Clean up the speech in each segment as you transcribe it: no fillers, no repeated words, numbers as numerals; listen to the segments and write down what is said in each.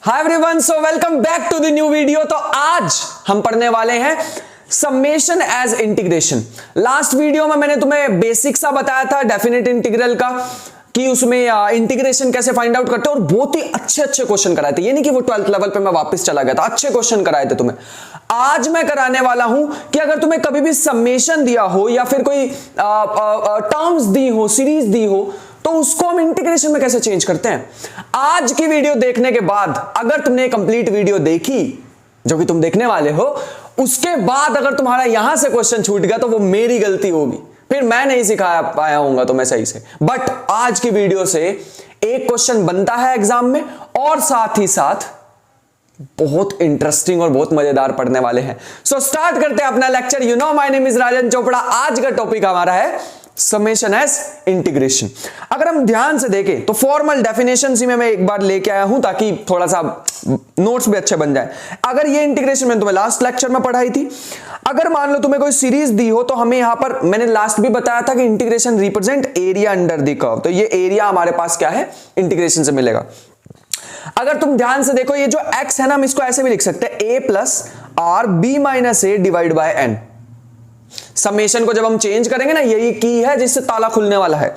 Hi everyone, so welcome back to the new video. तो आज हम पढ़ने वाले हैं summation as integration. Last video में मैंने तुम्हें बेसिक सा बताया था डेफिनेट इंटीग्रल का कि उसमें इंटीग्रेशन कैसे फाइंड आउट करते हैं, और बहुत ही अच्छे अच्छे क्वेश्चन कराए थे। ये नहीं कि वो 12th लेवल पे मैं वापस चला गया था, अच्छे क्वेश्चन कराए थे तुम्हें। आज मैं कराने वाला हूं कि अगर तुम्हें कभी भी समेशन दिया हो या फिर कोई टर्म्स दी हो, सीरीज दी हो, तो उसको हम इंटीग्रेशन में कैसे चेंज करते हैं। आज की वीडियो देखने के बाद अगर तुमने कंप्लीट वीडियो देखी, जो कि तुम देखने वाले हो, उसके बाद अगर तुम्हारा यहां से क्वेश्चन छूट गया तो वो मेरी गलती होगी, फिर मैं नहीं सिखा पाया हूंगा तुम्हें सही से। बट आज की वीडियो से एक क्वेश्चन बनता है एग्जाम में, और साथ ही साथ बहुत इंटरेस्टिंग और बहुत मजेदार पढ़ने वाले हैं। सो स्टार्ट करते हैं अपना lecture. You know my name is Rajan Chopra. आज का टॉपिक हमारा है समेशन एज इंटीग्रेशन। अगर हम ध्यान से देखें तो फॉर्मल डेफिनेशन ही मैं एक बार लेके आया हूं ताकि थोड़ा सा नोट्स भी अच्छे बन जाए। अगर ये इंटीग्रेशन मैंने तुम्हें लास्ट लेक्चर में पढ़ाई थी। अगर मान लो तुम्हें कोई सीरीज दी हो तो हमें यहां पर, मैंने लास्ट भी बताया था कि integration represent area under the curve, तो ये एरिया हमारे पास क्या है, इंटीग्रेशन से मिलेगा। अगर तुम ध्यान से देखो, ये जो x है ना, हम इसको ऐसे भी लिख सकते हैं a plus r b minus a divide by n. Summation को जब हम चेंज करेंगे ना, यही की है जिससे ताला खुलने वाला है।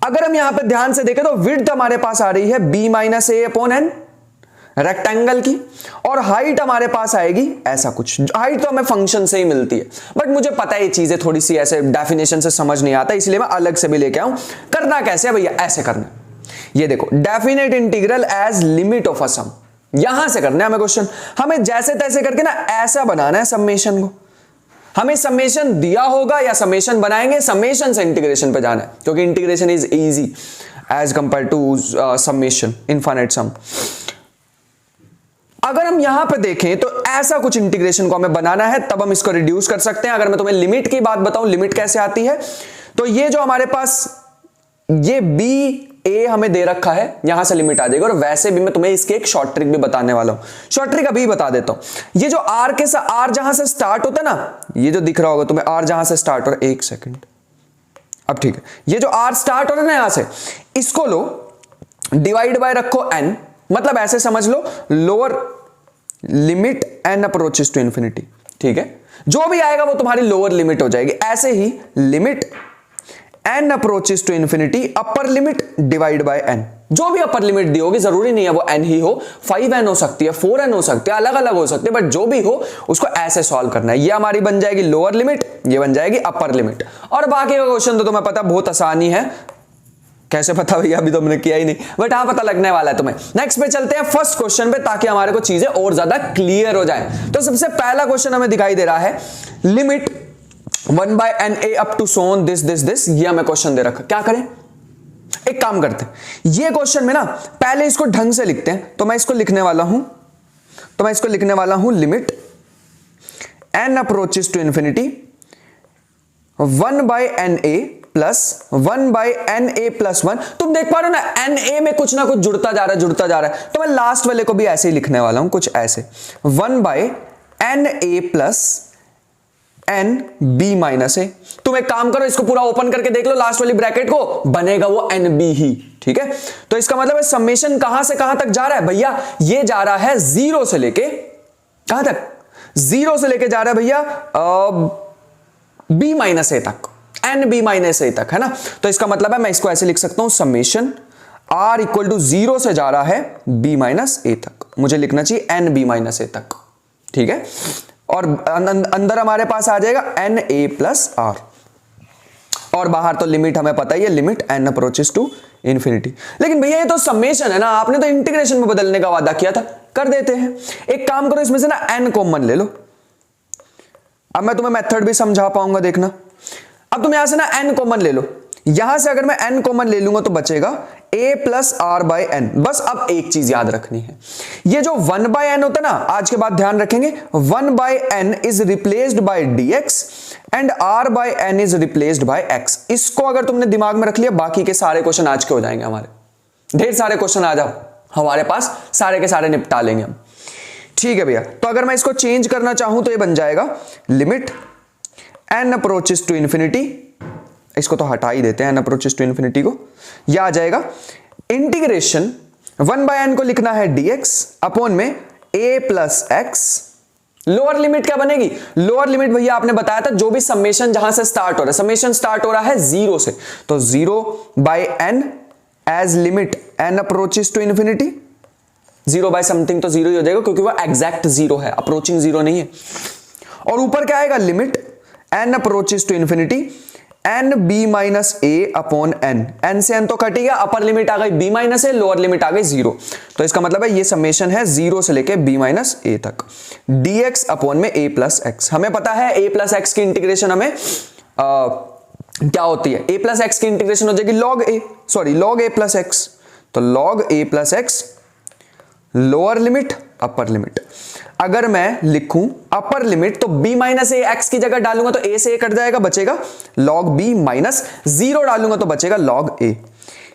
अगर हम यहां पे ध्यान से देखें तो विड्थ हमारे पास आ रही है b minus a upon N rectangle की, और हाइट हमारे पास आएगी ऐसा कुछ। हाइट तो हमें फंक्शन से ही मिलती है, बट मुझे पता है ये चीजें थोड़ी सी ऐसे डेफिनेशन से समझ नहीं आता, इसलिए मैं अलग से भी लेके आऊं। करना कैसे है भैया, ऐसे करना। ये देखो, definite integral as limit of a sum, यहां से करना है हमें क्वेश्चन। हमें जैसे तैसे करके ना ऐसा बनाना है समेशन को। हमें समेशन दिया होगा या समेशन बनाएंगे, समेशन से इंटीग्रेशन पे जाना है, क्योंकि integration is easy as compare to summation, infinite sum. अगर हम यहां पे देखें तो ऐसा कुछ इंटीग्रेशन को हमें बनाना है, तब हम इसको रिड्यूस कर सकते हैं। अगर मैं तुम्हें लिमिट की बात बताऊं, लिमिट कैसे आती है, तो ये जो हमारे पास ये बी ए हमें दे रखा है, यहां से लिमिट आ जाएगी। और वैसे भी मैं तुम्हें इसके एक शॉर्ट ट्रिक भी बताने वाला हूं, शॉर्ट ट्रिक अभी बता देता हूं। ये जो आर के साथ, आर जहां से स्टार्ट होता है ना, ये जो दिख रहा होगा तुम्हें, आर जहां से स्टार्ट हो रहा है, एक सेकंड, अब ठीक है, ये जो आर स्टार्ट हो रहा है ना, यहां से इसको लो, डिवाइड बाय रखो एन, मतलब ऐसे समझ लो lower limit n approaches to infinity. ठीक है, जो भी आएगा वो तुम्हारी लोअर लिमिट हो जाएगी। ऐसे ही limit n approaches to infinity upper limit divide by n। जो भी अपर लिमिट दी होगी, जरूरी नहीं है वो n ही हो, 5n हो सकती है, 4n हो सकती है, अलग अलग हो सकती है, बट जो भी हो उसको ऐसे सॉल्व करना है। ये हमारी बन जाएगी लोअर लिमिट, ये बन जाएगी अपर लिमिट। और बाकी का क्वेश्चन तो तुम्हें पता बहुत आसानी है। कैसे पता भैया, अभी तो हमने किया ही नहीं, बट हाँ पता लगने वाला है तुम्हें। नेक्स्ट पे चलते हैं फर्स्ट क्वेश्चन पे, ताकि हमारे को चीजें और ज्यादा क्लियर हो जाए। तो सबसे पहला क्वेश्चन हमें दिखाई दे रहा है, limit 1 by n a up to so on this this this. ये हमें क्वेश्चन दे रखा, क्या करें, एक काम करते हैं, ये क्वेश्चन में ना पहले इसको ढंग से लिखते हैं। तो मैं इसको लिखने वाला हूं, limit n approaches to infinity 1 by n a plus 1 by n a plus 1। तुम देख पा रहे हो ना, एन ए में कुछ ना कुछ जुड़ता जा रहा है, तो मैं लास्ट वाले को भी ऐसे ही लिखने वाला हूं, कुछ ऐसे, 1 by n a plus n b minus a. तुम एक काम करो, इसको पूरा ओपन करके देख लो, लास्ट वाली ब्रैकेट को, बनेगा वो एन बी ही। ठीक है, तो इसका मतलब है समेशन कहां से कहां तक जा रहा है भैया, ये जा रहा है 0 से लेके कहां तक, 0 से लेके जा रहा है भैया बी माइनस ए तक, एन बी माइनस ए तक, है ना। तो इसका मतलब है मैं इसको ऐसे लिख सकता हूं, समेशन आर इक्वल टू 0 से जा रहा है बी माइनस ए तक, मुझे लिखना चाहिए एन बी माइनस ए तक। ठीक है, और अंदर हमारे पास आ जाएगा एन ए प्लस आर, और बाहर तो लिमिट हमें पता ही है, limit n approaches to infinity. लेकिन भैया ये तो समेशन है ना, आपने तो इंटीग्रेशन में बदलने का वादा किया था, कर देते हैं। एक काम करो, इसमें से ना एन कॉमन ले लो। अब मैं तुम्हें मेथड भी समझा पाऊंगा, देखना। अब तुम यहां से ना एन कॉमन ले लो, यहां से अगर मैं एन कॉमन ले लूंगा तो बचेगा a plus r by n. बस अब एक चीज याद रखनी है, ये जो 1 बाय एन होता है ना, आज के बाद ध्यान रखेंगे, 1 by n is replaced by dx and r by n is replaced by x। इसको अगर तुमने दिमाग में रख लिया, बाकी के सारे क्वेश्चन आज के हो जाएंगे हमारे। ढेर सारे क्वेश्चन आ जाओ हमारे पास, सारे के सारे निपटा लेंगे हम। ठीक है भैया, तो अगर मैं इसको चेंज करना चाहूं तो ये बन जाएगा limit n approaches to infinity, इसको तो हटा ही देते हैं, n अप्रोचेस टू इंफिनिटी को, यह आ जाएगा इंटीग्रेशन 1/n को लिखना है dx अपॉन में a plus x. Lower limit क्या बनेगी? लोअर लिमिट भैया आपने बताया था जो भी समेशन जहां से स्टार्ट हो रहा है, समेशन स्टार्ट हो रहा है 0 से, तो 0/n as limit n approaches to infinity. 0 by something तो 0 ही हो जाएगा क्योंकि वो एग्जैक्ट 0 है, अप्रोचिंग 0 नहीं है। और ऊपर क्या आएगा? Limit n approaches to infinity n b minus a upon n. N से एन तो कट गया, अपर लिमिट आ गई b minus a, lower limit आ गई 0। तो इसका मतलब है ये समेशन है 0 से लेके b माइनस ए तक, dx अपॉन में a प्लस एक्स। हमें पता है a प्लस एक्स की इंटीग्रेशन हमें क्या होती है? a प्लस एक्स की इंटीग्रेशन हो जाएगी log a प्लस एक्स। तो log a plus x lower limit upper limit. अगर मैं लिखूं अपर लिमिट तो b माइनस ए एक्स की जगह डालूंगा तो a से a कट जाएगा, बचेगा log b माइनस 0 डालूंगा तो बचेगा log a।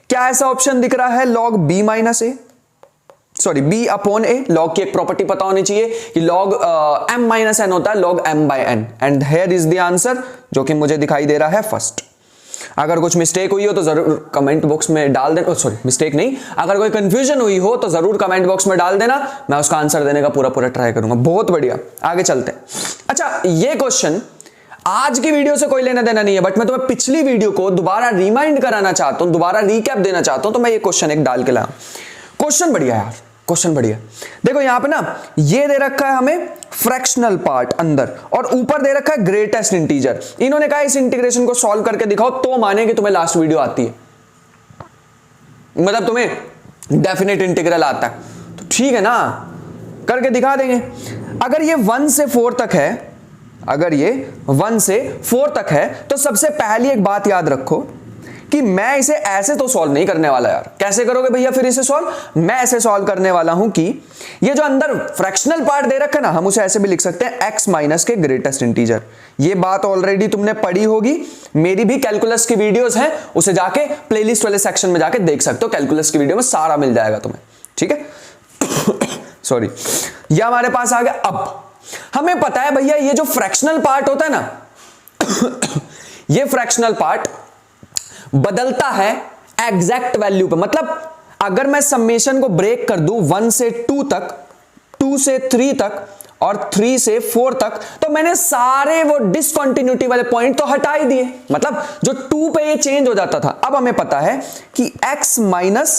क्या ऐसा ऑप्शन दिख रहा है log b माइनस ए, सॉरी b अपॉन ए? log की एक प्रॉपर्टी पता होनी चाहिए कि log m माइनस n होता है log m by n, and here is the answer जो कि मुझे दिखाई दे रहा है फर्स्ट। अगर कुछ मिस्टेक हुई हो तो जरूर कमेंट बॉक्स में डाल देना, सॉरी मिस्टेक नहीं, अगर कोई कंफ्यूजन हुई हो तो जरूर कमेंट बॉक्स में डाल देना, मैं उसका आंसर देने का पूरा ट्राई करूंगा। बहुत बढ़िया, आगे चलते हैं। अच्छा, ये क्वेश्चन आज की वीडियो से कोई लेना देना नहीं है, बट मैं तुम्हें पिछली वीडियो को दोबारा रिमाइंड कराना चाहता हूं, दोबारा रिकैप देना चाहता हूं, तो मैं ये क्वेश्चन एक डाल के लाया। क्वेश्चन बढ़िया यार, क्वेश्चन बढ़िया। देखो यहां पे ना ये दे रखा है हमें फ्रैक्शनल पार्ट अंदर, और ऊपर दे रखा है ग्रेटेस्ट इंटीजर। इन्होंने कहा इस इंटीग्रेशन को सॉल्व करके दिखाओ तो माने कि तुम्हें लास्ट वीडियो आती है, मतलब तुम्हें डेफिनेट इंटीग्रल आता है, तो ठीक है ना, करके दिखा देंगे। अगर ये 1 से 4 तक है, अगर ये 1 से 4 तक है, तो सबसे पहली एक बात याद रखो कि मैं इसे ऐसे तो सॉल्व नहीं करने वाला यार। कैसे करोगे भैया फिर इसे सॉल्व? मैं ऐसे सॉल्व करने वाला हूं कि ये जो अंदर फ्रैक्शनल पार्ट दे रखा है ना, हम उसे ऐसे भी लिख सकते हैं x माइनस के ग्रेटेस्ट इंटीजर। ये बात ऑलरेडी तुमने पढ़ी होगी, मेरी भी कैलकुलस की वीडियोस हैं, उसे जाके प्लेलिस्ट वाले सेक्शन में जाके देख सकते हो, कैलकुलस की वीडियो में सारा मिल जाएगा तुम्हें, ठीक है। सॉरी, ये हमारे पास आ गया। अब हमें पता है भैया ये जो फ्रैक्शनल पार्ट होता है ना ये फ्रैक्शनल पार्ट बदलता है एग्जैक्ट वैल्यू पे। मतलब अगर मैं समेशन को ब्रेक कर दूं 1 से 2 तक, 2 से 3 तक और 3 से 4 तक, तो मैंने सारे वो डिसकंटिन्यूटी वाले पॉइंट तो हटा ही दिए, मतलब जो 2 पे ये चेंज हो जाता था। अब हमें पता है कि x माइनस,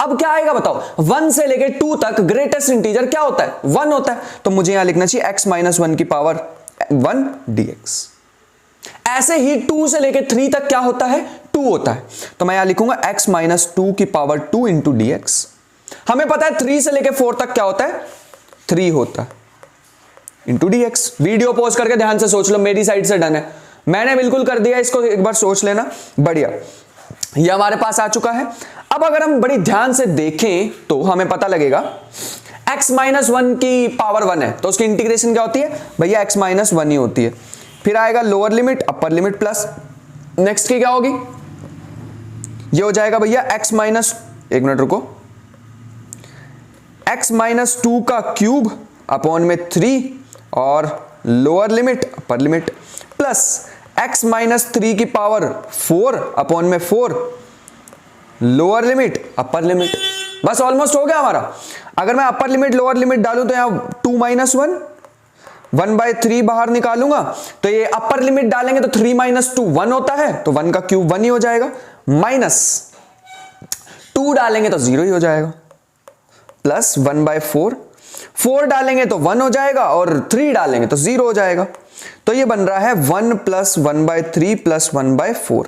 अब क्या आएगा बताओ, 1 से लेके 2 तक ग्रेटेस्ट इंटीजर क्या होता है? 1 होता है, तो मुझे यहां लिखना चाहिए x माइनस 1 की पावर 1 dx। ऐसे ही 2 से लेके 3 तक क्या होता है? 2 होता है, तो मैं यहां लिखूंगा x माइनस 2 की पावर 2 इंटू dx। हमें पता है 3 से लेके 4 तक क्या होता है? 3 होता है इंटू dx। वीडियो पॉज करके ध्यान से सोच लो, मेरी साइड से डन है, मैंने बिल्कुल कर दिया, इसको एक बार सोच लेना। बढ़िया, ये हमारे पास आ चुका है। अब अगर हम बड़ी ध्यान से देखें तो हमें पता लगेगा x माइनस 1 की पावर 1 है, तो उसकी इंटीग्रेशन क्या होती है भैया? x माइनस 1 ही होती है। फिर आएगा lower limit upper limit plus, next की क्या होगी? ये हो जाएगा भैया x माइनस, एक मिनट रुको, x माइनस 2 का क्यूब अपॉन में 3 और lower limit upper limit plus x minus 3 की पावर 4 अपॉन में 4 लोअर लिमिट अपर लिमिट। बस ऑलमोस्ट हो गया हमारा। अगर मैं अपर लिमिट लोअर लिमिट डालूं तो यहां 2 माइनस 1/3 बाहर निकालूंगा, तो ये अपर लिमिट डालेंगे तो 3 माइनस 2 1 होता है, तो 1 का क्यूब 1 ही हो जाएगा, माइनस 2 डालेंगे तो 0 ही हो जाएगा, प्लस 1/4, 4 डालेंगे तो 1 हो जाएगा और 3 डालेंगे तो 0 हो जाएगा। तो ये बन रहा है 1 प्लस 1/3 प्लस 1/4,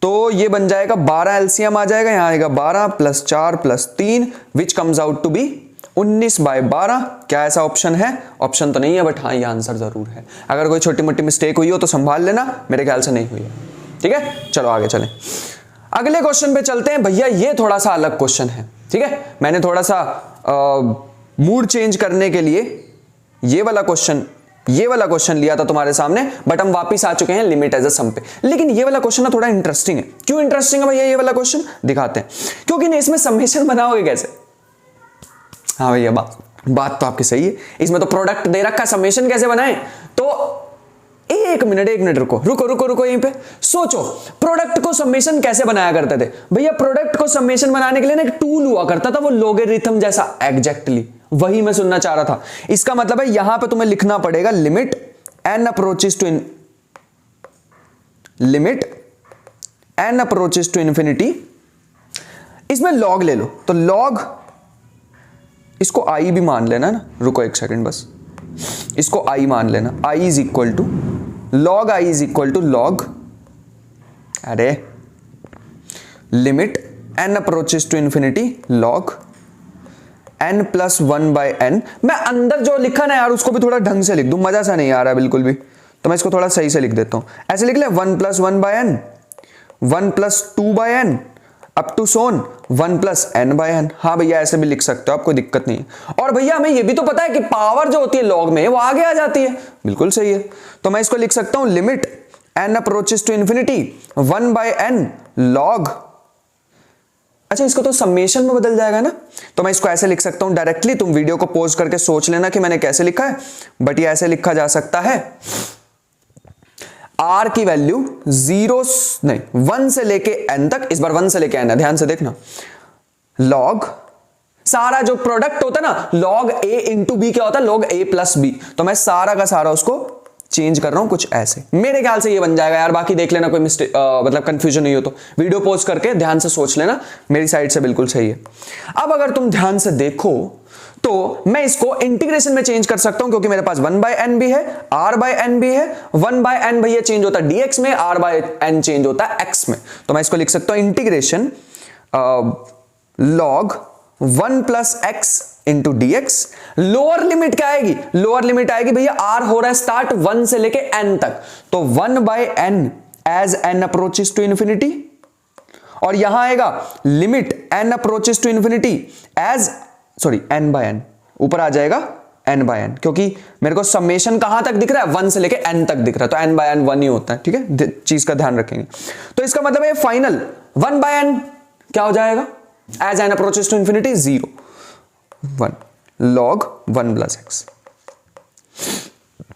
तो ये बन जाएगा 12, एलसीएम आ जाएगा, यहां आएगा 12 plus 4 plus 3 which comes out to be 19/12। क्या ऐसा ऑप्शन है? ऑप्शन तो नहीं है, बट हाँ ये आंसर जरूर है। अगर कोई छोटी मोटी मिस्टेक हुई हो तो संभाल लेना, मेरे ख्याल से नहीं हुई है, ठीक है। चलो आगे चलें, अगले क्वेश्चन पे चलते हैं। भैया ये थोड़ा सा अलग क्वेश्चन है, ठीक है। मैंने थोड़ा सा मूड चेंज करने के लिए ये वाला क्वेश्चन लिया था तुम्हारे सामने, बट हम वापस आ चुके हैं लिमिट एज अ सम पे। लेकिन ये वाला क्वेश्चन ना थोड़ा इंटरेस्टिंग है। क्यों इंटरेस्टिंग है भैया ये वाला क्वेश्चन? दिखाते हैं। क्योंकि ना इसमें समेशन बनाओगे कैसे? हाँ भैया बात तो आपकी सही है, इसमें तो प्रोडक्ट दे रखा है, समेशन कैसे बनाएं? तो एक मिनट रुको यहीं पे सोचो, प्रोडक्ट को समेशन कैसे बनाया करते थे भैया? प्रोडक्ट को समेशन बनाने के लिए ना एक टूल हुआ करता था, वो लोगरिथम जैसा, एग्जैक्टली वही मैं सुनना चाह रहा था। इसका मतलब है यहां पे तुम्हें लिखना पड़ेगा limit n approaches to infinity. इसमें log ले लो, तो log, इसको i भी मान लेना ना, रुको एक सेकंड बस, इसको i मान लेना, i is equal to log, अरे limit n approaches to infinity log n plus 1 by n। मैं अंदर जो लिखा ना यार उसको भी थोड़ा ढंग से लिख दूं, मजा सा नहीं आ रहा है बिल्कुल भी, तो मैं इसको थोड़ा सही से लिख देता हूं। ऐसे लिख ले 1 plus 1 by n, 1 plus 2 by n, up to so on 1 plus n by n। हाँ भैया ऐसे भी लिख सकते हो आप, कोई दिक्कत नहीं है। और भैया हमें ये भी तो पता है कि पावर जो होती है लॉग में वो आगे आ जाती है, बिल्कुल सही है। तो मैं इसको लिख सकता हूं limit n approaches to infinity 1 by n log, अच्छा इसको तो समेशन में बदल जाएगा ना, तो मैं इसको ऐसे लिख सकता हूं डायरेक्टली। तुम वीडियो को पॉज करके सोच लेना कि मैंने कैसे लिखा है, बट ये ऐसे लिखा जा सकता है, r की वैल्यू 1 से लेके n तक, इस बार 1 से लेके n है, ध्यान से देखना, log सारा जो प्रोडक्ट होता है ना log a इंटू बी क्या होता है, log a प्लस बी। तो मैं सारा का सारा उसको चेंज कर रहा हूं कुछ ऐसे, मेरे ख्याल से ये बन जाएगा यार, बाकी देख लेना कोई मिस्टेक मतलब कंफ्यूजन नहीं हो तो वीडियो पॉज करके ध्यान से सोच लेना, मेरी साइड से बिल्कुल सही है। अब अगर तुम ध्यान से देखो तो मैं इसको इंटीग्रेशन में चेंज कर सकता हूं, क्योंकि मेरे पास 1 बाय n भी है, r बाय n भी है। 1 बाय n भैया चेंज होता है dx में, r बाय n चेंज होता है x में। तो मैं इसको लिख सकता हूं integration log 1 plus x into dx। Lower limit क्या आएगी? लोअर लिमिट आएगी भैया, r हो रहा है स्टार्ट 1 से लेके n तक, तो 1 by n as n approaches to infinity, और यहां आएगा limit n approaches to infinity as n by n, ऊपर आ जाएगा n बाय n, क्योंकि मेरे को समेशन कहां तक दिख रहा है, 1 से लेके n तक दिख रहा है, तो n बाय n 1 ही होता है, ठीक है, चीज का ध्यान रखेंगे। तो इसका मतलब है फाइनल 1 बाय n क्या हो जाएगा, as n approaches to infinity 0 1 log 1 plus x।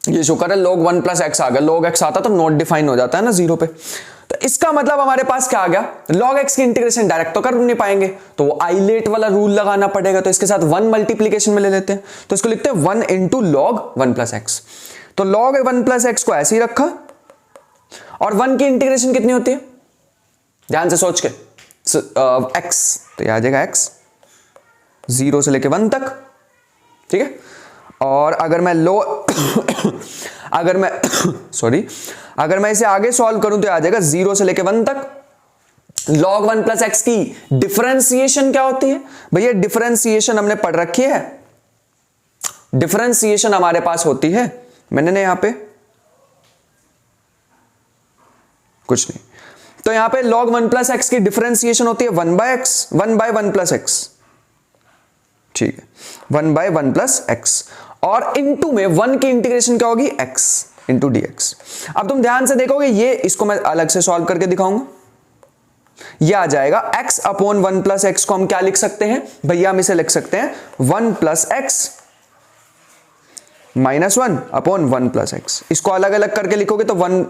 ये शुक्र है log 1 प्लस x आ गया, log x आता तो नॉट डिफाइन हो जाता है ना 0 पे। तो इसका मतलब हमारे पास क्या आ गया, log x की इंटीग्रेशन डायरेक्ट तो कर नहीं पाएंगे, तो वो आइलेट वाला रूल लगाना पड़ेगा, तो इसके साथ 1 मल्टीप्लीकेशन में ले लेते हैं, तो इसको लिखते हैं 1 इंटू log 1 प्लस x। तो log 1 प्लस x को ऐसे ही रखा, और 1 की इंटीग्रेशन कितनी होती है, ध्यान से सोच के, x, तो यह आ जाएगा x 0 से लेके 1 तक, ठीक है। और अगर मैं अगर मैं इसे आगे सॉल्व करूं तो आ जाएगा 0 से लेके 1 तक। log 1 प्लस एक्स की डिफरेंशिएशन क्या होती है भैया? डिफरेंशिएशन हमने पढ़ रखी है, डिफरेंशिएशन हमारे पास होती है, मैंने ना यहां पे कुछ नहीं, तो यहां पे log 1 प्लस एक्स की डिफरेंशिएशन होती है 1 by x, 1 by 1 plus x, ठीक है, 1 बाय 1 प्लस एक्स, और इनटू में 1 की इंटीग्रेशन क्या होगी, x इंटू dx। अब तुम ध्यान से देखोगे, ये इसको मैं अलग से सॉल्व करके दिखाऊंगा, ये आ जाएगा x अपॉन 1 प्लस एक्स को हम क्या लिख सकते हैं भैया, हम इसे लिख सकते हैं 1 plus x minus 1 upon 1 plus x. इसको अलग अलग करके लिखोगे तो 1,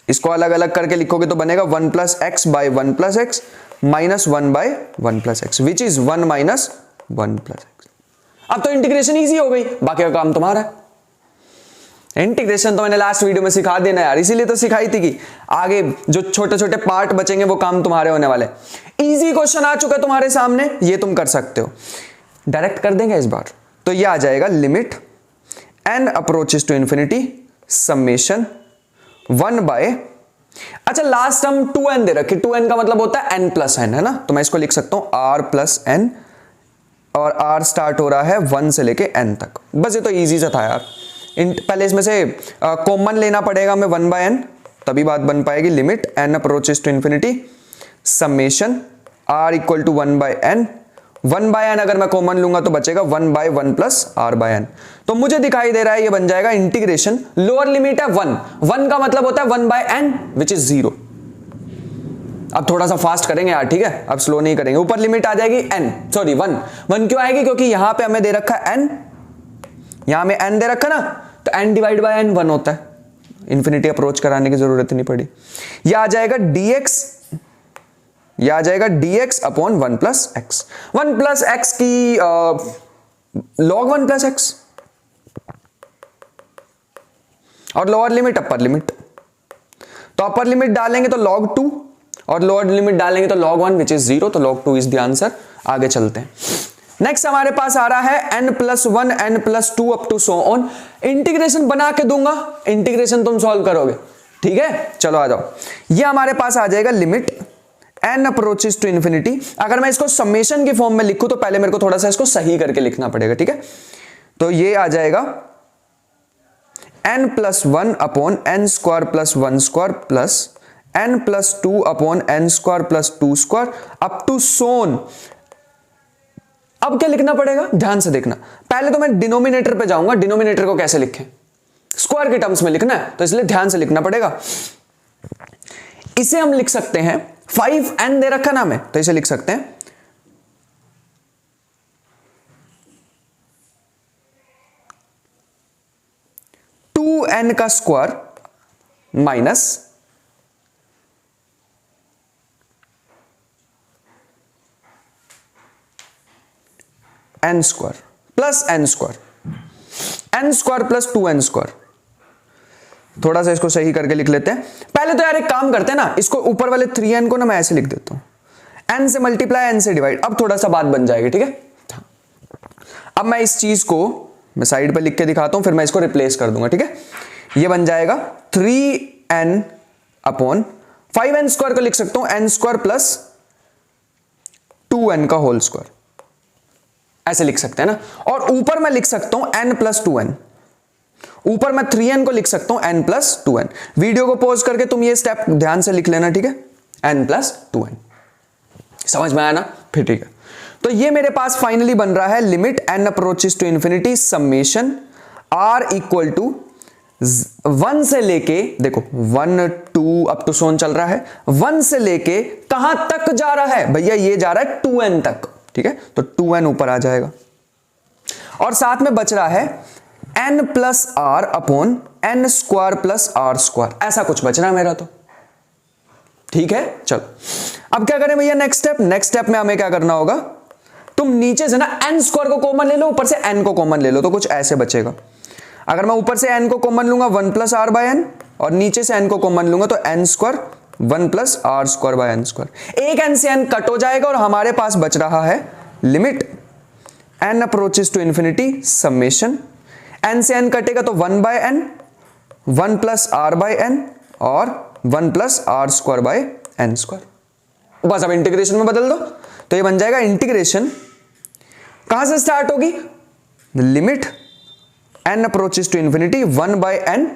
इसको अलग अलग करके लिखोगे तो बनेगा 1 plus x by 1 plus x minus 1 by 1 plus x, which is 1 minus 1 plus x. अब तो इंटीग्रेशन इजी हो गई, बाकी का काम तुम्हारा है। इंटीग्रेशन तो मैंने लास्ट वीडियो में सिखा देना यार, इसीलिए तो सिखाई थी कि आगे जो छोटे छोटे पार्ट बचेंगे वो काम तुम्हारे होने वाले। इजी क्वेश्चन आ चुका है तुम्हारे सामने, ये तुम कर सकते हो, डायरेक्ट कर देंगे इस बार। तो ये आ जाएगा limit n approaches to infinity summation 1 by, अच्छा लास्ट हम 2n दे रखे, 2n का मतलब होता है n प्लस n, है ना, तो मैं इसको लिख सकता हूं r प्लस n, और r स्टार्ट हो रहा है 1 से लेके n तक। बस ये तो इजी सा था यार, पहले इसमें से कॉमन लेना पड़ेगा हमें 1 बाय n, तभी बात बन पाएगी। Limit n approaches to infinity summation r equal to 1 by n, 1 by n अगर मैं कॉमन लूंगा तो बचेगा 1 by 1 plus r by n। तो मुझे दिखाई दे रहा है ये बन जाएगा इंटीग्रेशन, लोअर लिमिट है 1, 1 का मतलब होता है 1 बाय n विच इज 0। अब थोड़ा सा फास्ट करेंगे यार, ठीक है, अब स्लो नहीं करेंगे। ऊपर लिमिट आ जाएगी n, सॉरी 1 क्यों आएगी, क्योंकि यहां पे हमें दे रखा है n, यहां में n दे रखा ना, तो n डिवाइड बाय n 1 होता है, इंफिनिटी अप्रोच कराने की जरूरत नहीं पड़ी। यह आ जाएगा dx upon 1 plus x. 1 plus x की लॉग 1 प्लस एक्स, और लोअर लिमिट अपर लिमिट, तो अपर लिमिट डालेंगे तो log 2 और लोअर लिमिट डालेंगे तो log 1 विच इज 0, तो log 2 इज द आंसर। आगे चलते हैं। नेक्स्ट हमारे पास आ रहा है n+1 n+2 up to so on. Integration बना के दूंगा, इंटीग्रेशन तुम सॉल्व करोगे, ठीक है। चलो आ जाओ, ये हमारे पास आ जाएगा limit n approaches to infinity. अगर मैं इसको समेशन की फॉर्म में लिखूं तो पहले मेरे को थोड़ा सा इसको सही करके लिखना पड़ेगा, ठीक है। तो ये आ जाएगा n+1 upon n square plus 1 square plus n+2 upon n square plus 2 square up to so on. अब क्या लिखना पड़ेगा, ध्यान से देखना। पहले तो मैं डिनोमिनेटर पे जाऊंगा, डिनोमिनेटर को कैसे लिखें, स्क्वायर के टर्म्स में लिखना है, तो इसलिए ध्यान से लिखना पड़ेगा। इसे हम लिख सकते हैं 5n दे रखा नाम है, तो इसे लिख सकते हैं 2n का square minus n square plus n square, n square plus 2n square. थोड़ा सा इसको सही करके लिख लेते हैं। पहले तो यार एक काम करते हैं ना, इसको ऊपर वाले 3n को ना मैं ऐसे लिख देता हूं, n से मल्टीप्लाई n से डिवाइड। अब थोड़ा सा बात बन जाएगी, ठीक है। अब मैं इस चीज को मैं साइड पे लिख के दिखाता हूं, फिर मैं इसको रिप्लेस कर दूंगा, ठीक है। ये बन जाएगा 3n अपॉन 5n स्क्वायर को लिख सकता हूं n स्क्वायर प्लस 2n का होल स्क्वायर, ऐसे लिख सकते हैं ना। और ऊपर मैं लिख सकता हूं n प्लस 2n, ऊपर मैं 3n को लिख सकता हूं n प्लस 2n। वीडियो को पॉज करके तुम ये स्टेप ध्यान से लिख लेना, ठीक है। n प्लस 2n, समझ में आया ना, फिर ठीक है। तो ये मेरे पास फाइनली बन रहा है limit n approaches to infinity summation r equal to 1 से लेके, देखो 1 2 अप टू सोन चल रहा है, 1 से लेके कहां तक जा रहा है भैया, ये जा रहा है 2n तक, ठीक है। तो 2n ऊपर आ जाएगा और साथ में बच रहा है n plus r upon n square plus r square, ऐसा कुछ बच रहा है मेरा, तो ठीक है। चलो अब क्या करें भैया, नेक्स्ट स्टेप में हमें क्या करना होगा, तुम नीचे से ना n स्क्वायर को कॉमन ले लो, ऊपर से n को कॉमन ले लो, तो कुछ ऐसे बचेगा। अगर मैं ऊपर से n को कॉमन लूंगा 1 प्लस आर बाय n, और नीचे से n को कॉमन लूंगा तो n square 1 plus r square by n square. एक n से n कट हो जाएगा और हमारे पास बच रहा है limit n approaches to infinity summation, n से n कटेगा तो 1 by n, 1 plus r by n और 1 plus r square by n square. बस अब इंटीग्रेशन में बदल दो, तो ये बन जाएगा इंटीग्रेशन कहां से स्टार्ट होगी, limit n approaches to infinity 1 by n,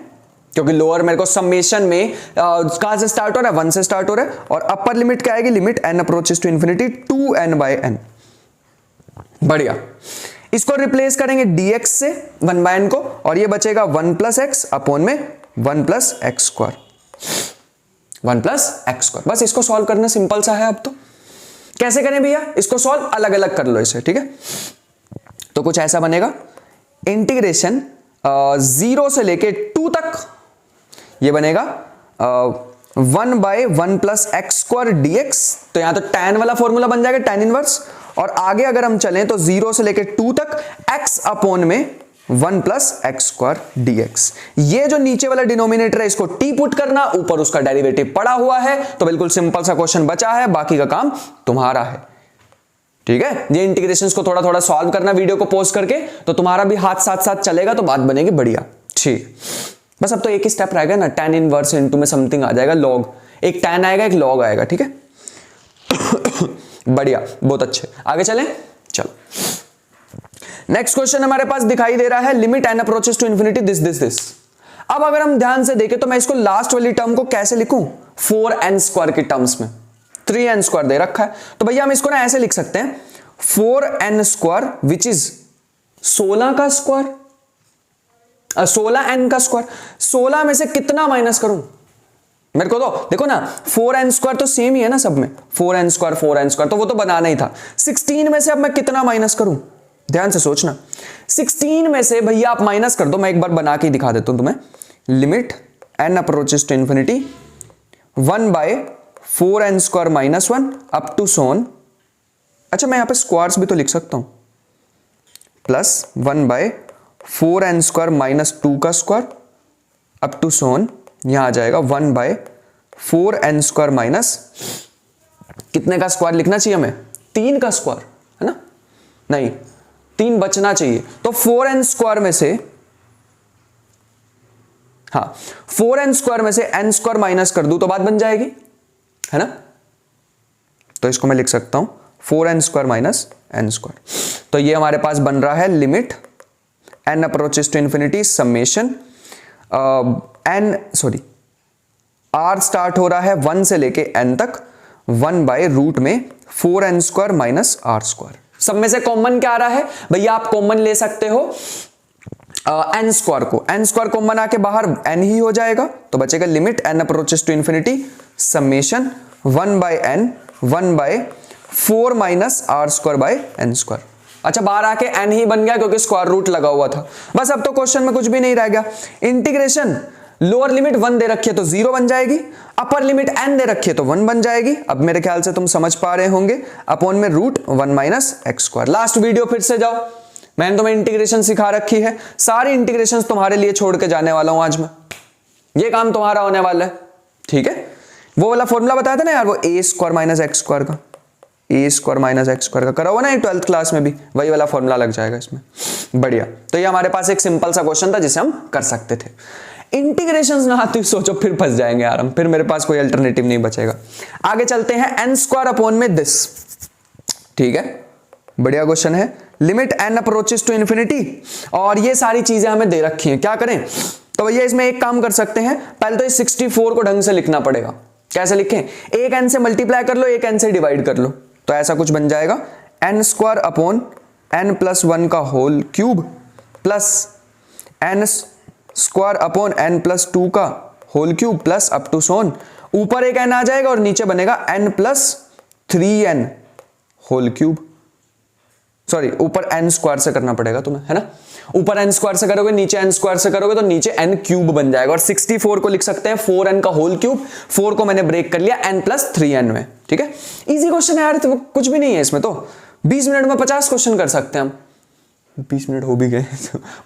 क्योंकि लोअर मेरे को समेशन में कहां से स्टार्ट हो रहा है, 1 से स्टार्ट हो रहा है, और अपर लिमिट क्या आएगी, limit n approaches to infinity 2n by n। बढ़िया, इसको रिप्लेस करेंगे dx से 1 बाय n को, और ये बचेगा 1 प्लस एक्स अपॉन में 1 plus x square, 1 plus x square. बस इसको सॉल्व करना सिंपल सा है। अब तो कैसे करें भैया, इसको सॉल्व अलग अलग कर लो इसे, ठीक है। तो कुछ ऐसा बनेगा, इंटीग्रेशन 0 से लेके 2 तक, ये बनेगा 1 by 1 plus x square dx, तो यहां तो tan वाला फॉर्मूला बन जाएगा, tan इनवर्स। और आगे अगर हम चलें तो 0 से लेके 2 तक x अपॉन में 1 प्लस एक्स स्क्वायर dx। ये जो नीचे वाला डिनोमिनेटर है इसको t पुट करना, ऊपर उसका डेरिवेटिव पड़ा हुआ है, तो बिल्कुल सिंपल सा क्वेश्चन बचा है, बाकी का काम तुम्हारा है, ठीक है। ये इंटीग्रेशंस को थोड़ा थोड़ा सॉल्व करना वीडियो को पॉज करके, तो तुम्हारा भी हाथ साथ साथ चलेगा, तो बात बनेगी बढ़िया, ठीक। बस अब तो एक ही स्टेप रह गया ना, tan इनवर्स इनटू में समथिंग आ जाएगा, log, एक tan आएगा एक log आएगा, ठीक है। बढ़िया, बहुत अच्छे, आगे चलें। चलो नेक्स्ट क्वेश्चन हमारे पास दिखाई दे रहा है, limit n approaches to infinity this this this. अब अगर हम ध्यान से देखें तो मैं इसको लास्ट वाली टर्म को कैसे लिखूं, 4n स्क्वायर की टर्म्स में, 3n स्क्वायर दे रखा है, तो भैया हम इसको ना ऐसे लिख सकते हैं 4n स्क्वायर विच इज 16 का स्क्वायर, 16n का स्क्वायर। 16 में से कितना माइनस करूं मेरे को, तो देखो ना 4n स्क्वायर तो सेम ही है ना सब में, 4n स्क्वायर तो वो तो बनाना ही था। 16 में से अब मैं कितना माइनस करूं, ध्यान से सोचना। 16 में से भैया आप माइनस कर दो, मैं एक बार बना के दिखा देता हूं तुम्हें। Limit n approaches to infinity 1/4n² minus 1 up to so on, अच्छा मैं यहां पे स्क्वायर्स भी तो लिख सकता हूं, प्लस 1/4n² माइनस 2 का स्क्वायर अप टू सोन, यहां आ जाएगा 1/4n² माइनस कितने का स्क्वायर लिखना चाहिए हमें, 3 का स्क्वायर है ना, नहीं 3 बचना चाहिए, तो 4n² में से, हाँ 4n² में से n² माइनस कर दूं तो बात बन जाएगी, है ना। तो इसको मैं लिख सकता हूं 4n² माइनस n²। तो ये हमारे पास बन रहा है limit n approaches to infinity summation r start हो रहा है 1 से लेके n तक 1/रूट में 4n² माइनस r²। सब में से कॉमन क्या आ रहा है भैया, आप कॉमन ले सकते हो n² को, n² कॉमन आके बाहर n ही हो जाएगा, तो बचेगा limit n approaches to infinity summation 1/n 1/4 minus r²/n²। अच्छा बाहर आके n ही बन गया क्योंकि स्क्वायर रूट लगा हुआ था। बस अब तो क्वेश्चन में कुछ भी नहीं रह गया। इंटीग्रेशन लोअर लिमिट 1 दे रखी है तो 0 बन जाएगी, अपर लिमिट n दे रखी है तो 1 बन जाएगी। अब मेरे ख्याल से तुम समझ पा रहे होंगे, अपॉन में root 1 minus x²। Last video फिर से जाओ, मैंने तुम्हें इंटीग्रेशन सिखा रखी है, सारी इंटीग्रेशन तुम्हारे लिए छोड़ के जाने वाला हूं आज मैं, ये काम तुम्हारा होने वाला है, ठीक है। वो वाला फॉर्मूला बताया था ना यार, वो a² माइनस x² का, a² माइनस x² का करा हुआ ना 12th क्लास में भी, वही वाला फॉर्मूला लग जाएगा इसमें। बढ़िया, तो ये हमारे पास एक सिंपल सा क्वेश्चन था जिसे हम कर सकते थे। इंटीग्रेशंस ना आती सोचो फिर फंस जाएंगे यार हम, फिर मेरे पास कोई अल्टरनेटिव नहीं बचेगा। आगे चलते हैं n² अपॉन में दिस, ठीक है, बढ़िया क्वेश्चन है। Limit n approaches to infinity, और ये सारी चीजें हमें दे रखी हैं, क्या करें, तो भैया इसमें एक काम कर सकते हैं, पहले तो इस 64 को ढंग से लिखना पड़ेगा। कैसे लिखें, एक n से मल्टीप्लाई कर लो, एक n से डिवाइड कर लो, तो ऐसा कुछ बन जाएगा n² अपॉन n+1 का whole cube plus n² upon n+2 का whole cube plus up to so on, ऊपर एक n आ जाएगा और नीचे बनेगा n+3n होल क्यूब, सॉरी ऊपर n² से करना पड़ेगा तुम्हें, है ना, ऊपर n² से करोगे नीचे n² से करोगे तो नीचे n³ बन जाएगा, और 64 को लिख सकते हैं 4n का होल क्यूब, 4 को मैंने ब्रेक कर लिया n+3n में, ठीक है। इजी क्वेश्चन है यार, तो कुछ भी नहीं है इसमें, तो 20 मिनट में 50 क्वेश्चन कर सकते हैं हम, 20 मिनट हो भी गए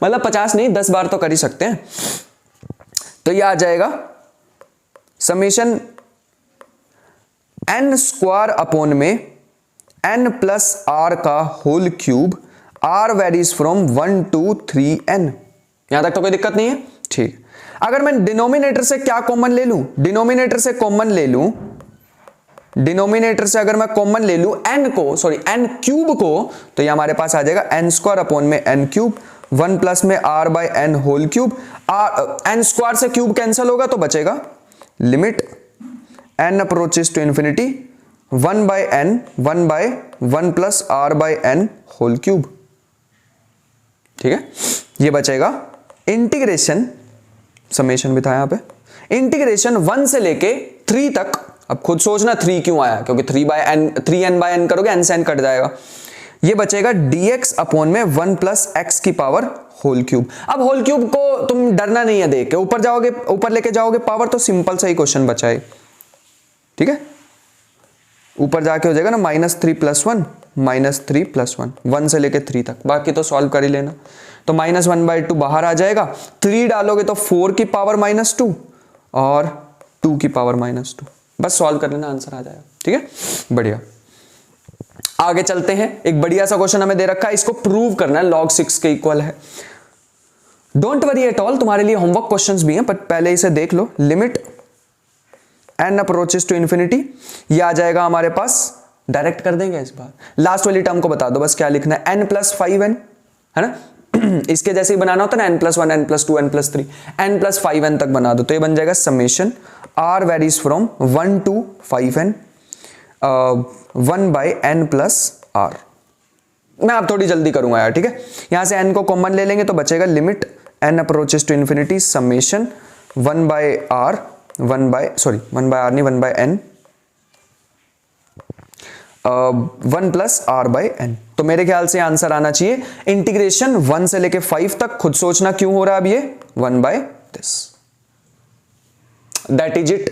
मतलब 50 नहीं 10 बार तो कर ही सकते हैं। तो ये आ जाएगा समेशन n² अपॉन में n+r का whole cube, r varies from 1 to 3n, यहां तक तो कोई दिक्कत नहीं है, ठीक। अगर मैं डिनोमिनेटर से क्या कॉमन ले लूं, डिनोमिनेटर से कॉमन ले लूं, डिनोमिनेटर से अगर मैं कॉमन ले लूं n³ को, तो ये हमारे पास आ जाएगा n² अपॉन में n³, 1 प्लस में r/n होल क्यूब, n² से क्यूब कैंसिल होगा तो बचेगा limit n approaches to infinity 1/n 1/1 plus r/n whole cube, ठीक है। ये बचेगा इंटीग्रेशन, समेशन भी था यहां पे, इंटीग्रेशन 1 से लेके 3 तक। अब खुद सोचना 3 क्यों आया, क्योंकि 3n/n करोगे n से n कट जाएगा। ये बचेगा dx अपॉन में 1 प्लस x की पावर होल क्यूब। अब होल क्यूब को तुम डरना नहीं है देख के, ऊपर जाओगे, ऊपर लेके जाओगे पावर, तो सिंपल सा ही क्वेश्चन बचा है, ठीक है। ऊपर जाके हो जाएगा ना -3 + 1 -3 + 1, 1 से लेके 3 तक, बाकी तो सॉल्व कर ही लेना। तो -1/2 बाहर आ जाएगा, 3 डालोगे तो 4 की पावर -2 और 2 की पावर -2, बस सॉल्व कर लेना, आंसर आ जाएगा, ठीक है। बढ़िया, आगे चलते हैं। एक बढ़िया सा क्वेश्चन हमें दे रखा है, इसको प्रूव करना है, log 6 के इक्वल है। डोंट वरी एट ऑल, तुम्हारे लिए होमवर्क क्वेश्चंस भी हैं, पर पहले इसे देख लो। Limit n approaches to infinity, ये आ जाएगा हमारे पास, डायरेक्ट कर देंगे इस बार, लास्ट वाली टर्म को बता दो बस क्या लिखना है, n+5n, है ना इसके जैसे ही बनाना होता है ना, n+1 n+2 n+3 n+5n तक बना दो, तो ये बन जाएगा summation r varies from 1 to 5n 1/n + r। मैं आप थोड़ी जल्दी करूंगा यार, ठीक है। यहां से n को कॉमन ले लेंगे तो बचेगा limit n approaches to infinity summation 1/r 1/r नहीं 1/n 1 + r/n। तो मेरे ख्याल से आंसर आना चाहिए इंटीग्रेशन 1 से लेके 5 तक। खुद सोचना क्यों हो रहा है अब ये 1/this, दैट इज इट।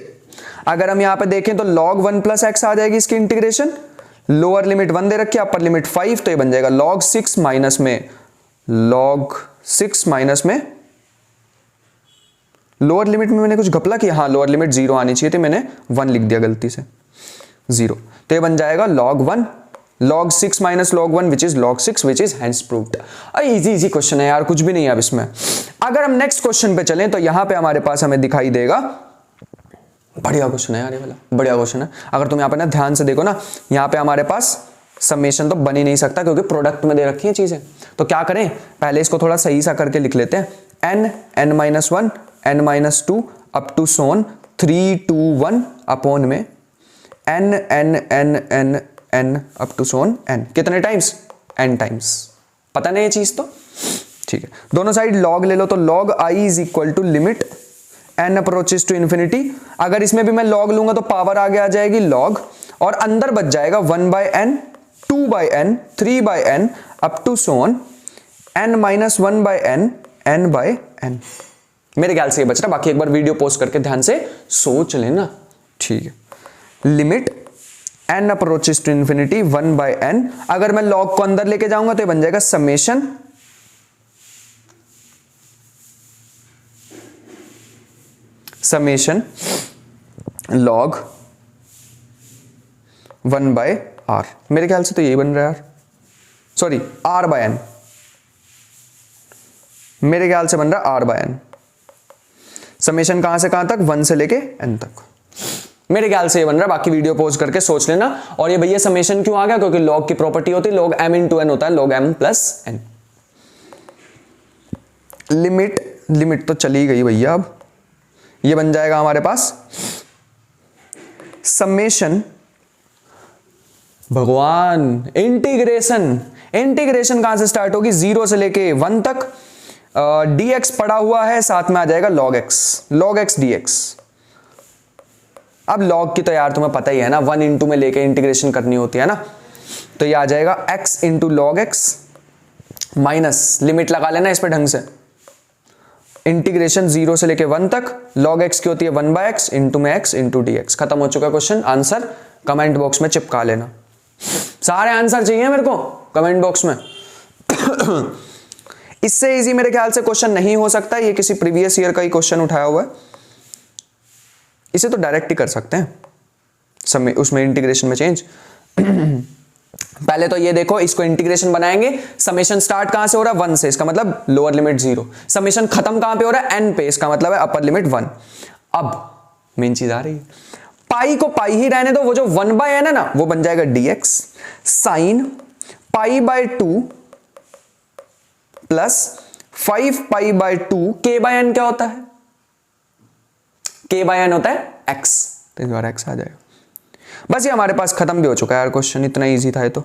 अगर हम यहां पे देखें तो log 1 प्लस एक्स आ जाएगी इसकी इंटीग्रेशन, लोअर लिमिट 1 दे रखी है, अपर लिमिट 5, तो ये बन जाएगा log 6 माइनस में लोअर लिमिट में मैंने कुछ घपला किया, हाँ लोअर लिमिट 0 आनी चाहिए थी, मैंने 1 लिख दिया गलती से 0, तो ये बन जाएगा log 1 log 6 minus log 1 which is log 6 which is hence proved. Easy question है यार, कुछ भी नहीं है अब इसमें। अगर हम नेक्स्ट क्वेश्चन पे चलें तो यहां पे हमारे पास हमें दिखाई देगा, बढ़िया क्वेश्चन है यार ये वाला, बढ़िया क्वेश्चन है। अगर तुम यहां पे ना ध्यान से देखो ना, यहां पे हमारे पास समेशन तो बन ही नहीं सकता क्योंकि प्रोडक्ट में दे रखी है चीजें। तो क्या करें, पहले इसको थोड़ा सही सा करके लिख लेते हैं, n -1 n -2 up to so on 3 2 1 upon में n up to so on n, कितने टाइम्स, n टाइम्स। पता नहीं ये चीज तो ठीक है। दोनों साइड log ले लो, तो log i is equal to limit n approaches to infinity. अगर इसमें भी मैं log लूंगा तो पावर आगे आ जाएगी log, और अंदर बच जाएगा 1/n 2/n 3/n up to so on n - 1/n n/n। मेरे ख्याल से ये बच रहा, बाकी एक बार वीडियो पोस्ट करके ध्यान से सोच लेना, ठीक है। Limit n approaches to infinity 1/n, अगर मैं log को अंदर लेके जाऊंगा तो ये बन जाएगा समेशन log 1/r। मेरे ख्याल से तो यही बन रहा है यार, सॉरी r/n, मेरे ख्याल से बन रहा है r/n। समेशन कहां से कहां तक, 1 से लेके n तक, मेरे ख्याल से ये बन रहा है। बाकी वीडियो पॉज करके सोच लेना। और ये भैया समेशन क्यों आ गया, क्योंकि log की प्रॉपर्टी होती है log m × n होता है, log m + n। लिमिट तो चली गई भैया, अब ये बन जाएगा हमारे पास समेशन, भगवान इंटीग्रेशन कहां से स्टार्ट होगी, 0 से लेके 1 तक, dx पड़ा हुआ है, साथ में आ जाएगा log x dx। अब log की तो यार तुम्हें पता ही है ना, 1 इंटू में लेके इंटीग्रेशन करनी होती है ना, तो ये आ जाएगा x into log x minus, limit लगा लेना इस पे ढंग से, इंटीग्रेशन 0 से लेके 1 तक, log x की होती है 1/x इंटू में x इंटू dx। खत्म हो चुका क्वेश्चन, आंसर कमेंट बॉक्स में चिपका लेना। सारे आंसर चाहिए मेरे को कमेंट बॉक्स में। इससे इजी मेरे ख्याल से क्वेश्चन नहीं हो सकता, ये किसी प्रीवियस ईयर का ही क्वेश्चन उठाया हुआ है, इसे तो डायरेक्ट ही कर सकते हैं उसमें इंटीग्रेशन में चेंज। पहले तो ये देखो, इसको इंटीग्रेशन बनाएंगे, समेशन स्टार्ट कहां से हो रहा है 1 से, इसका मतलब लोअर लिमिट 0, समेशन खत्म कहां पे हो रहा है n पे, इसका मतलब है अपर लिमिट 1। अब मेन चीज आ रही है, पाई को पाई ही रहने दो, वो जो 1/n है ना वो बन जाएगा dx साइन π/2 प्लस 5π/2 k/n क्या होता है, k/n होता है x, तो इस बार x आ जाएगा। बस ये हमारे पास खत्म भी हो चुका है यार क्वेश्चन, इतना इजी था ये तो।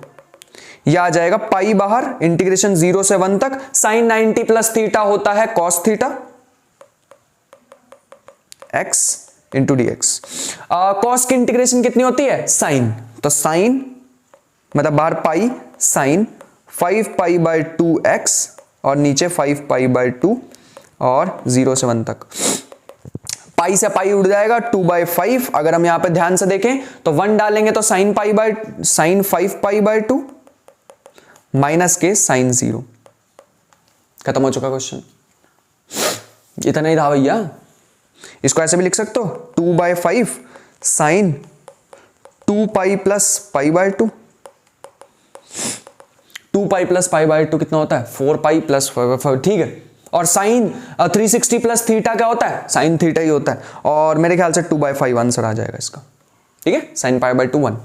ये आ जाएगा पाई बाहर, इंटीग्रेशन 0 से 1 तक, साइन 90 प्लस थीटा होता है cos theta x into dx। Cos की इंटीग्रेशन कितनी होती है, साइन, तो साइन मतलब बाहर पाई, साइन 5π/2x और नीचे 5π/2 और 0 से 1 तक, पाई से पाई उड़ जाएगा 2/5। अगर हम यहां पे ध्यान से देखें तो 1 डालेंगे तो साइन 5π/2 माइनस के साइन 0। खत्म हो चुका क्वेश्चन, इतना ही था भैया। इसको ऐसे भी लिख सकते हो 2/5 साइन 2π + π/2, 2π + π/2 कितना होता है 4π + 5, ठीक है। और साइन 360 प्लस थीटा क्या होता है, साइन थीटा ही होता है, और मेरे ख्याल से 2/5 आंसर आ जाएगा इसका, ठीक है, साइन π/2 1।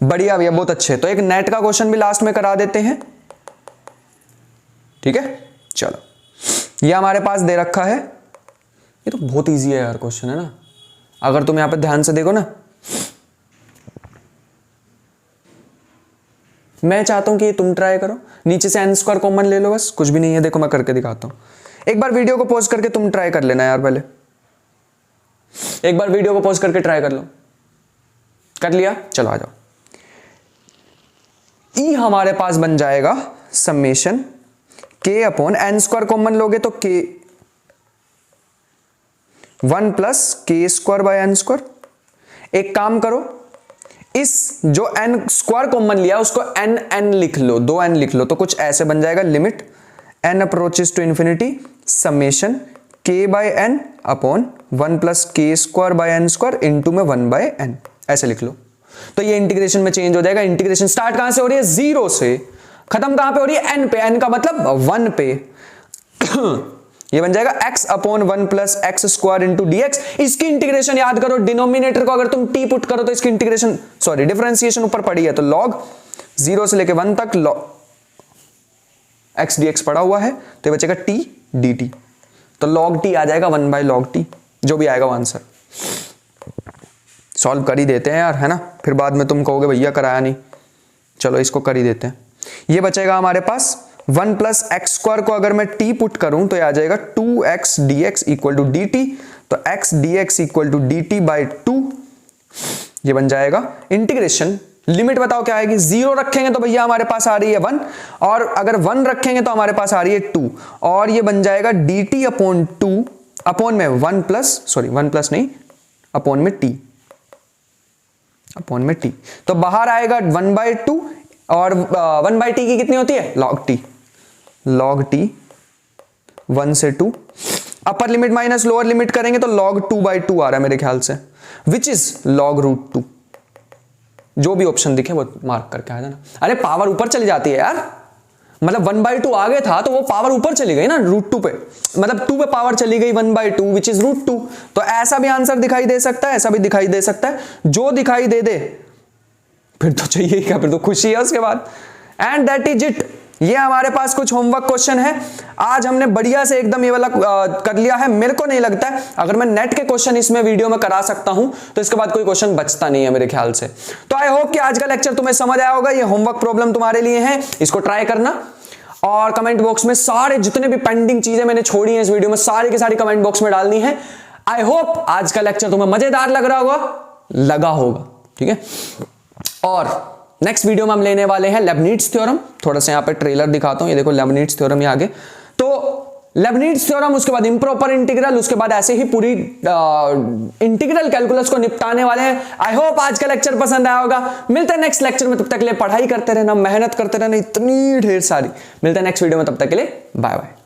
बढ़िया भैया, बहुत अच्छे। तो एक नेट का क्वेश्चन भी लास्ट में करा देते हैं, ठीक है। चलो ये हमारे पास दे रखा है, ये तो बहुत इजी है यार क्वेश्चन, है ना। अगर तुम यहां पे ध्यान से देखो ना, मैं चाहता हूं कि तुम ट्राई करो, नीचे से n² कॉमन ले लो, बस कुछ भी नहीं है। देखो मैं करके दिखाता हूं, एक बार वीडियो को पॉज करके तुम ट्राई कर लेना यार, पहले एक बार वीडियो को पॉज करके ट्राई कर लो। कर लिया, चलो आ जाओ। ई हमारे पास बन जाएगा समेशन के अपॉन एन स्क्वायर कॉमन लोगे तो के 1 plus k square by n square. एक काम करो, इस जो एन स्क्वायर कॉमन लिया उसको एन एन लिख लो, 2n लिख लो, तो कुछ ऐसे बन जाएगा limit n approaches to infinity summation k by n upon 1 plus k square by n square into में 1 बाय एन, ऐसे लिख लो। तो ये इंटीग्रेशन में चेंज हो जाएगा। इंटीग्रेशन स्टार्ट कहां से हो रही है? 0 से, खत्म कहां पे हो रही है? n पे, n का मतलब 1 पे। ये बन जाएगा x upon 1 plus x square into dx। इसकी इंटीग्रेशन याद करो, डिनोमिनेटर को अगर तुम t पुट करो तो इसकी इंटीग्रेशन डिफरेंशिएशन ऊपर पड़ी है, तो log 0 से लेके 1 तक log x dx पड़ा हुआ है, तो ये बचेगा t dt। तो log t आ जाएगा 1 बाय log t, जो भी आएगा वो आंसर। सॉल्व कर ही देते हैं यार, है ना, फिर बाद में तुम कहोगे भैया कराया नहीं। चलो इसको कर ही देते हैं। ये बचेगा हमारे पास 1 प्लस एक्स स्क्वायर को अगर मैं t पुट करूं तो ये आ जाएगा 2x dx equal to dt, तो x dx equal to dt by 2। ये बन जाएगा इंटीग्रेशन। लिमिट बताओ क्या आएगी? 0 रखेंगे तो भैया हमारे पास आ रही है 1, और अगर 1 रखेंगे तो हमारे पास आ रही है 2, और ये बन जाएगा dt अपॉन 2 अपॉन में 1 प्लस नहीं, अपॉन में t, अपॉन में t। तो बाहर आएगा 1 बाई 2, और 1 बाई टी की कितनी होती है? log t 1 से 2। Upper limit minus lower limit करेंगे तो log 2 बाई 2 आ रहा है मेरे ख्याल से, विच इज log रूट 2। जो भी ऑप्शन दिखे वो मार्क करके आ जाना। अरे पावर ऊपर चली जाती है यार, मतलब 1 बाई 2 आगे था तो वो पावर ऊपर चली गई ना रूट 2 पे, मतलब 2 पे पावर चली गई 1 बाई 2 विच इज रूट 2। तो ऐसा भी आंसर दिखाई दे सकता है, ऐसा भी दिखाई दे सकता है, जो दिखाई दे दे फिर तो चाहिए क्या, फिर तो खुशी है उसके बाद। And that is it. ये हमारे पास कुछ होमवर्क क्वेश्चन है। आज हमने बढ़िया से एकदम ये वाला कर लिया है। मेरे को नहीं लगता है अगर मैं नेट के क्वेश्चन इसमें वीडियो में करा सकता हूं तो इसके बाद कोई क्वेश्चन बचता नहीं है मेरे ख्याल से। तो आई होप कि आज का लेक्चर तुम्हें समझ आया होगा। ये होमवर्क प्रॉब्लम तुम्हारे लिए है, इसको ट्राई करना, और कमेंट बॉक्स में सारे जितने भी पेंडिंग चीजें मैंने छोड़ी हैं इस वीडियो में सारी की सारी कमेंट बॉक्स में डालनी है। आई होप आज का लेक्चर तुम्हें मजेदार लगा होगा, ठीक है। और नेक्स्ट वीडियो में हम लेने वाले हैं लेबनिट्ज थ्योरम। थोड़ा सा यहाँ पे ट्रेलर दिखाता हूँ, ये देखो लेबनिट्ज थ्योरम, ये आगे तो लेबनिट्ज थ्योरम, उसके बाद इंप्रोपर इंटीग्रल, उसके बाद ऐसे ही पूरी इंटीग्रल कैलकुलस को निपटाने वाले हैं। आई होप आज का लेक्चर पसंद आया होगा। मिलते हैं नेक्स्ट लेक्चर में, तब तक के लिए पढ़ाई करते रहना, मेहनत करते रहना, इतनी ढेर सारी। मिलते हैं नेक्स्ट वीडियो में, तब तक के लिए बाय बाय।